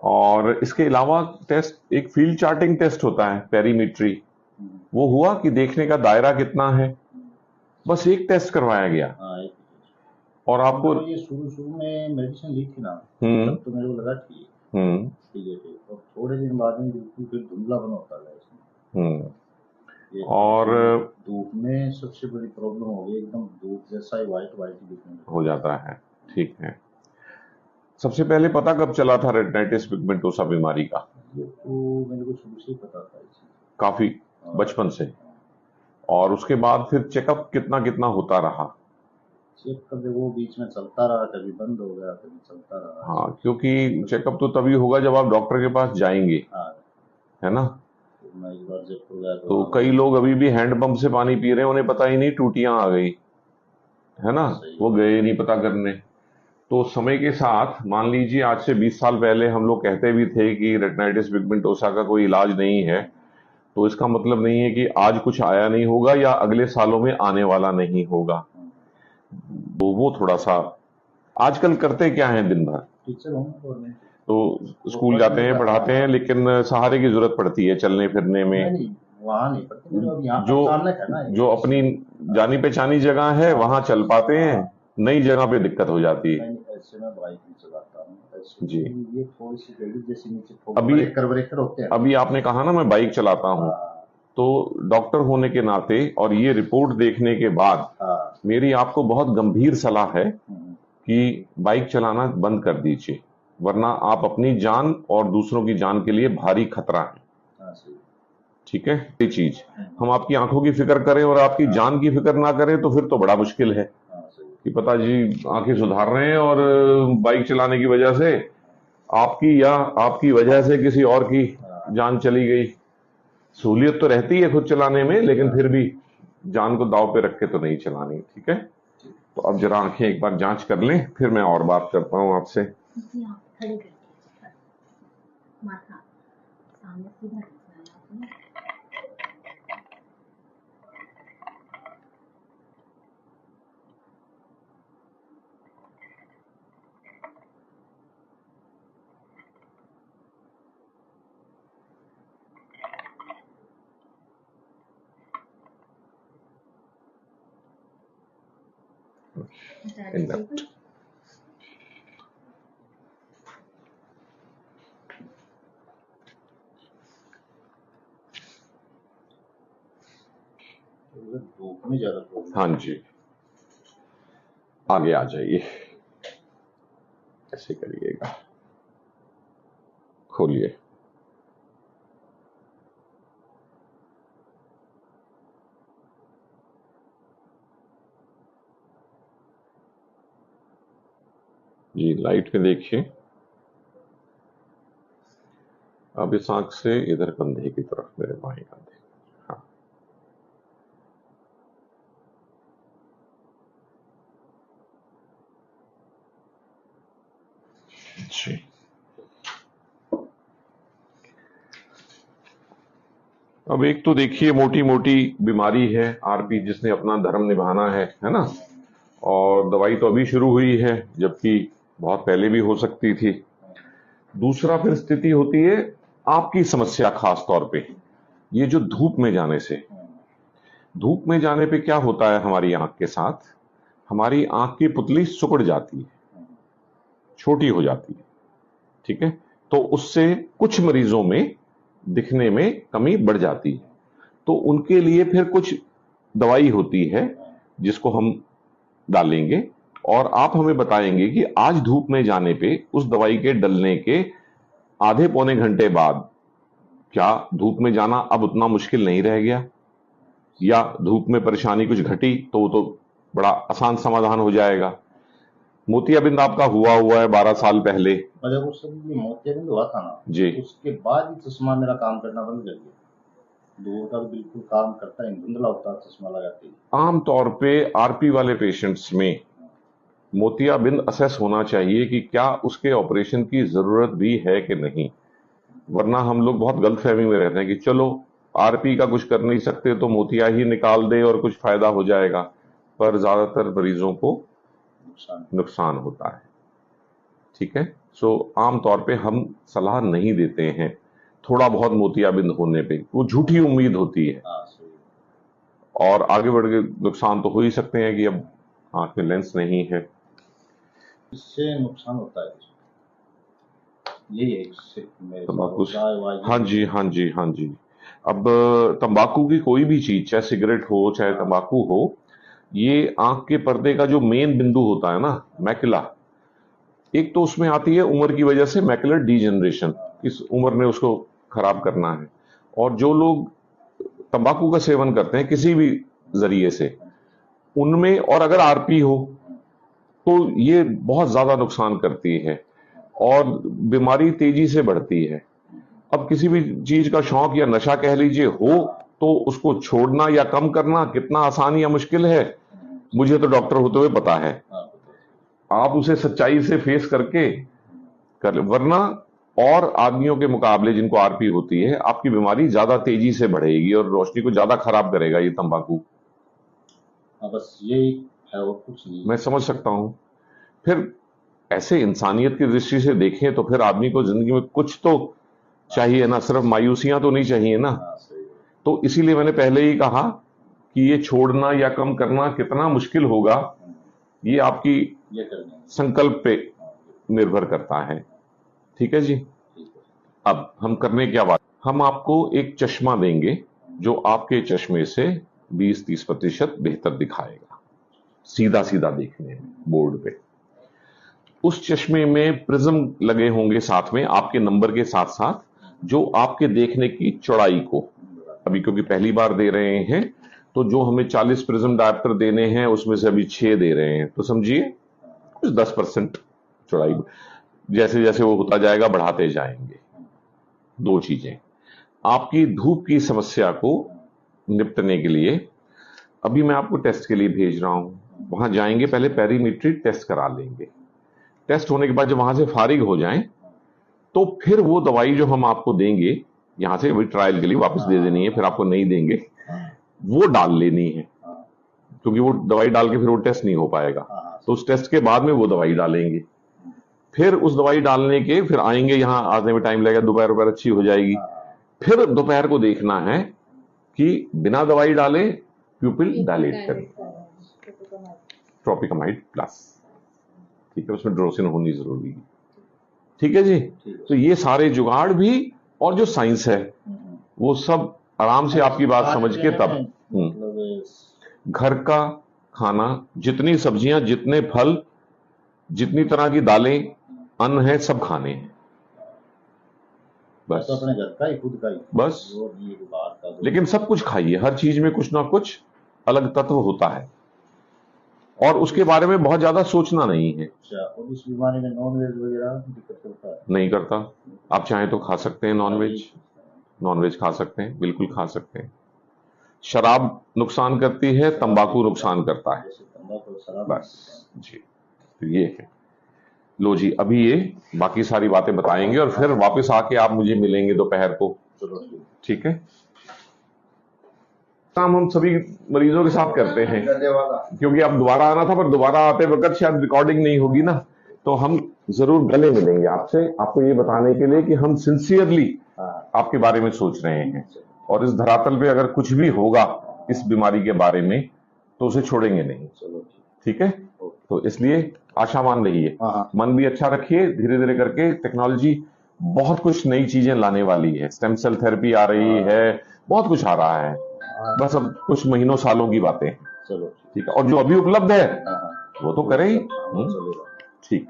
और इसके अलावा टेस्ट एक फील्ड चार्टिंग टेस्ट होता है पेरीमेट्री, वो हुआ कि देखने का दायरा कितना है, बस एक टेस्ट करवाया गया। और आपको ये शुरू में मेडिसिन ली थी ना, तब तो मेरे को लगा ठीक है, और थोड़े दिन बाद में बिल्कुल फिर धुंधलापन होता है इसमें। और धूप में सबसे बड़ी प्रॉब्लम हो गई, एकदम धूप जैसा ही व्हाइट दिखने हो जाता है। ठीक है, सबसे पहले पता कब चला था रेटिनाइटिस पिगमेंटोसा बीमारी का? ये तो मेरे को शुरू से ही पता था, काफी बचपन से। और उसके बाद फिर चेकअप कितना कितना होता रहा? चेकअप देखो बीच में चलता रहा, कभी बंद हो गया, कभी चलता रहा। हाँ, क्योंकि चेकअप तो तभी होगा जब आप डॉक्टर के पास जाएंगे, है ना? मैं एक बार जयपुर गया तो कई लोग अभी भी हैंडपंप से पानी पी रहे हैं, उन्हें पता ही नहीं टूटियां आ गई, है ना? वो गए नहीं पता करने। तो समय के साथ, मान लीजिए आज से 20 साल पहले हम लोग कहते भी थे कि रेटिनाइटिस पिगमेंटोसा का कोई इलाज नहीं है, तो इसका मतलब नहीं है कि आज कुछ आया नहीं होगा या अगले सालों में आने वाला नहीं होगा। वो थोड़ा सा आजकल करते क्या है, दिन भर टीचर हूँ तो स्कूल जाते हैं, पढ़ाते हैं, लेकिन सहारे की जरूरत पड़ती है चलने फिरने में। वहाँ नहीं पड़ती, जो अपनी जानी पहचानी जगह है वहां चल पाते हैं, नई जगह पे दिक्कत हो जाती है। ऐसे में बाइक नहीं चलाता हूँ जी। ये थोड़ी सी जल्दी जैसे नीचे ब्रेकर होते हैं। अभी आपने कहा ना मैं बाइक चलाता हूँ, तो डॉक्टर होने के नाते और ये रिपोर्ट देखने के बाद मेरी आपको बहुत गंभीर सलाह है कि बाइक चलाना बंद कर दीजिए, वरना आप अपनी जान और दूसरों की जान के लिए भारी खतरा है। ठीक है, ये चीज हम आपकी आंखों की फिक्र करें और आपकी जान की फिक्र ना करें तो फिर तो बड़ा मुश्किल है कि पता जी आंखें सुधार रहे हैं और बाइक चलाने की वजह से आपकी या आपकी वजह से किसी और की जान चली गई। सहूलियत तो रहती है खुद चलाने में, लेकिन फिर भी जान को दांव पे रख के तो नहीं चलानी। ठीक है, तो अब जरा आंखें एक बार जांच कर लें, फिर मैं और बात करता हूं आपसे। धूप में ज्यादा। हाँ जी, आगे आ जाइए, ऐसे करिएगा, खोलिए। जी, लाइट में देखिए। अब इस आंख से इधर कंधे की तरफ, मेरे बाएं कंधे। हाँ जी, अब एक तो देखिए मोटी मोटी बीमारी है आरपी, जिसने अपना धर्म निभाना है ना? और दवाई तो अभी शुरू हुई है, जबकि बहुत पहले भी हो सकती थी। दूसरा फिर स्थिति होती है आपकी समस्या, खास तौर पे ये जो धूप में जाने से, धूप में जाने पे क्या होता है हमारी आंख के साथ, हमारी आंख की पुतली सिकुड़ जाती है, छोटी हो जाती है। ठीक है, तो उससे कुछ मरीजों में दिखने में कमी बढ़ जाती है, तो उनके लिए फिर कुछ दवाई होती है जिसको हम डालेंगे, और आप हमें बताएंगे कि आज धूप में जाने पे उस दवाई के डलने के आधे पौने घंटे बाद क्या धूप में जाना अब उतना मुश्किल नहीं रह गया, या धूप में परेशानी कुछ घटी तो वो तो बड़ा आसान समाधान हो जाएगा। मोतियाबिंद आपका हुआ है 12 साल पहले। जब उस समय मोतियाबिंद हुआ था ना जी, उसके बाद ही चश्मा मेरा काम करना बंद कर दिया। दूर का बिल्कुल काम करता है, धुंधला होता चश्मा लगाते ही। आमतौर पे आरपी वाले पेशेंट्स में मोतियाबिंद असेस होना चाहिए कि क्या उसके ऑपरेशन की जरूरत भी है कि नहीं, वरना हम लोग बहुत गलतफहमी में रहते हैं कि चलो आरपी का कुछ कर नहीं सकते तो मोतिया ही निकाल दे और कुछ फायदा हो जाएगा, पर ज्यादातर मरीजों को नुकसान होता है। ठीक है। सो आमतौर पे हम सलाह नहीं देते हैं थोड़ा बहुत मोतियाबिंद होने पे, वो झूठी उम्मीद होती है और आगे बढ़ के नुकसान तो हो ही सकते हैं कि अब आंख में लेंस नहीं है। इससे नुकसान होता है, यही है तंबाकू से। हाँ जी, हाँ जी, हाँ जी। अब तंबाकू की कोई भी चीज, चाहे सिगरेट हो चाहे तंबाकू हो, ये आंख के पर्दे का जो मेन बिंदु होता है ना, मैकुला, एक तो उसमें आती है उम्र की वजह से मैकुलर डीजनरेशन, इस उम्र ने उसको खराब करना है। और जो लोग तंबाकू का सेवन करते हैं किसी भी जरिए से, उनमें और अगर आरपी हो तो ये बहुत ज्यादा नुकसान करती है और बीमारी तेजी से बढ़ती है। अब किसी भी चीज का शौक या नशा कह लीजिए हो, तो उसको छोड़ना या कम करना कितना आसान या मुश्किल है, मुझे तो डॉक्टर होते हुए पता है। आप उसे सच्चाई से फेस करके कर, वरना और आदमियों के मुकाबले जिनको आरपी होती है, आपकी बीमारी ज्यादा तेजी से बढ़ेगी और रोशनी को ज्यादा खराब करेगा ये तंबाकू। बस यही है और कुछ नहीं। मैं समझ सकता हूं। फिर ऐसे इंसानियत की दृष्टि से देखें तो फिर आदमी को जिंदगी में कुछ तो चाहिए ना, सिर्फ मायूसियां तो नहीं चाहिए ना। तो इसीलिए मैंने पहले ही कहा कि ये छोड़ना या कम करना कितना मुश्किल होगा, ये आपकी संकल्प पे निर्भर करता है। ठीक है जी। अब हम करने क्या बात, हम आपको एक चश्मा देंगे जो आपके चश्मे से 20-30% बेहतर दिखाएगा, सीधा सीधा देखने में बोर्ड पे। उस चश्मे में प्रिज्म लगे होंगे साथ में, आपके नंबर के साथ साथ, जो आपके देखने की चौड़ाई को, अभी क्योंकि पहली बार दे रहे हैं तो जो हमें 40 प्रिज्म डायप्टर देने हैं उसमें से अभी 6 दे रहे हैं, तो समझिए कुछ 10% चौड़ाई, जैसे जैसे वो होता जाएगा बढ़ाते जाएंगे। दो चीजें, आपकी धूप की समस्या को निपटने के लिए अभी मैं आपको टेस्ट के लिए भेज रहा हूं, वहां जाएंगे, पहले पेरीमेट्री टेस्ट करा लेंगे। टेस्ट होने के बाद जब वहां से फारिग हो जाएं तो फिर वो दवाई जो हम आपको देंगे यहां से, वही ट्रायल के लिए वापस दे देनी है, फिर आपको नहीं देंगे, वो डाल लेनी है, क्योंकि वो दवाई डाल के फिर वो टेस्ट नहीं हो पाएगा। तो उस टेस्ट के बाद में वो दवाई डालेंगे, फिर उस दवाई डालने के फिर आएंगे, यहां आने में टाइम लगेगा, दोपहर अच्छी हो जाएगी। फिर दोपहर को देखना है कि बिना दवाई डाले प्यूपिल डायलेट करें, ट्रोपिकामाइड प्लस, ठीक है, उसमें ड्रोसिन होनी जरूरी है। ठीक है जी। तो ये सारे जुगाड़ भी और जो साइंस है वो सब आराम से आपकी बात समझ के तब घर का खाना, जितनी सब्जियां, जितने फल, जितनी तरह की दालें, अन्न है, सब खाने हैं बस। तो अपने घर का ही, खुद का ही बस। लेकिन सब कुछ खाइए, हर चीज में कुछ ना कुछ अलग तत्व होता है और उसके बारे में बहुत ज्यादा सोचना नहीं है। और इस बीमारी में नॉनवेज वगैरह दिक्कत करता है? नहीं करता। आप चाहें तो खा सकते हैं नॉनवेज, नॉनवेज खा सकते हैं, बिल्कुल खा सकते हैं। शराब नुकसान करती है, तंबाकू नुकसान करता है, बस जी। तो ये है। लो जी, अभी ये बाकी सारी बातें बताएंगे और फिर वापस आके आप मुझे मिलेंगे दोपहर को, ठीक है। काम हम सभी मरीजों के साथ करते हैं, क्योंकि अब दोबारा आना था, पर दोबारा आते वक्त शायद रिकॉर्डिंग नहीं होगी ना, तो हम जरूर गले मिलेंगे आपसे, आपको ये बताने के लिए कि हम सिंसियरली आपके बारे में सोच रहे हैं और इस धरातल पे अगर कुछ भी होगा इस बीमारी के बारे में तो उसे छोड़ेंगे नहीं। ठीक है। तो इसलिए आशावान रहिए, मन भी अच्छा रखिए, धीरे धीरे करके टेक्नोलॉजी बहुत कुछ नई चीजें लाने वाली है, स्टेम सेल थेरेपी आ रही है, बहुत कुछ आ रहा है, बस अब कुछ महीनों सालों की बातें हैं। चलो ठीक है। और जो अभी उपलब्ध है वो तो करें ही। ठीक।